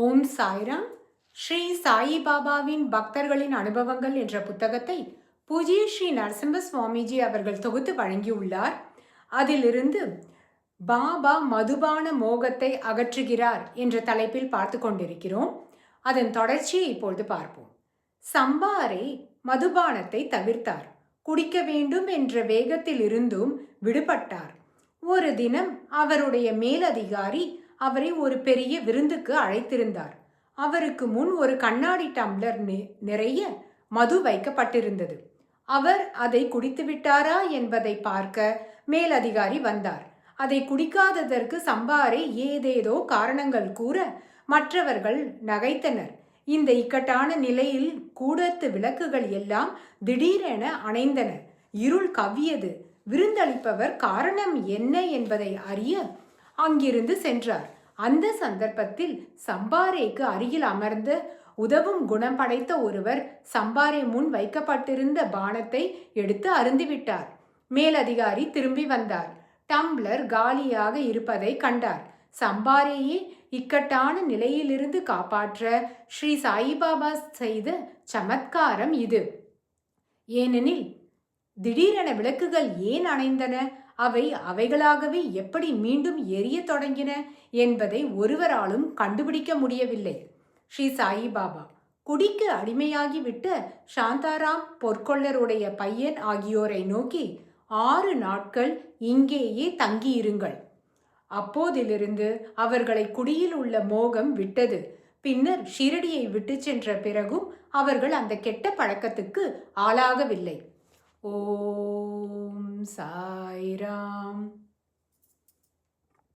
ஓம் சாய்ராம். ஸ்ரீ சாயி பாபாவின் பக்தர்களின் அனுபவங்கள் என்ற புத்தகத்தை பூஜ்ய ஸ்ரீ நரசிம்ம சுவாமிஜி அவர்கள் தொகுத்து வழங்கியுள்ளார். அதிலிருந்து பாபா மதுபான மோகத்தை அகற்றுகிறார் என்ற தலைப்பில் பார்த்து கொண்டிருக்கிறோம். அதன் தொடர்ச்சியை இப்பொழுது பார்ப்போம். சம்பாரே மதுபானத்தை தவிர்த்தார். குடிக்க வேண்டும் என்ற வேகத்தில் இருந்தும் விடுபட்டார். ஒரு தினம் அவருடைய மேலதிகாரி அவரை ஒரு பெரிய விருந்துக்கு அழைத்திருந்தார். அவருக்கு முன் ஒரு கண்ணாடி டம்ளர் நிறைய மது வைக்கப்பட்டிருந்தது. அவர் அதை குடித்து விட்டாரா என்பதை பார்க்க மேலதிகாரி வந்தார். அதை குடிக்காததற்கு சம்பாரை ஏதேதோ காரணங்கள் கூற மற்றவர்கள் நகைத்தனர். இந்த இக்கட்டான நிலையில் கூடத்து விளக்குகள் எல்லாம் திடீரென அணைந்தன. இருள் கவ்வியது. விருந்தளிப்பவர் காரணம் என்ன என்பதை அறிய அங்கிருந்து சென்றார். அந்த சந்தர்ப்பத்தில் சம்பாரேக்கு அருகில் அமர்ந்து உதவும் குணம் படைத்த ஒருவர் சம்பாரே முன் வைக்கப்பட்டிருந்த பானத்தை எடுத்து அருந்திவிட்டார். மேலதிகாரி திரும்பி வந்தார். டம்ளர் காலியாக இருப்பதை கண்டார். சம்பாரேயே இக்கட்டான நிலையிலிருந்து காப்பாற்ற ஸ்ரீ சாயிபாபா செய்த சமத்காரம் இது. ஏனெனில் திடீரென விளக்குகள் ஏன் அணைந்தன, அவைகளாகவே எப்படி மீண்டும் எரிய தொடங்கின என்பதை ஒருவராலும் கண்டுபிடிக்க முடியவில்லை. ஸ்ரீ சாயிபாபா குடிக்கு அடிமையாகிவிட்ட சாந்தாராம் பொற்கொள்ளருடைய பையன் ஆகியோரை நோக்கி 6 நாட்கள் இங்கேயே தங்கியிருங்கள். அப்போதிலிருந்து அவர்களை குடியில் உள்ள மோகம் விட்டது. பின்னர் ஷிரடியை விட்டு சென்ற பிறகும் அவர்கள் அந்த கெட்ட பழக்கத்துக்கு ஆளாகவில்லை. ஓம் சாய்ராம்.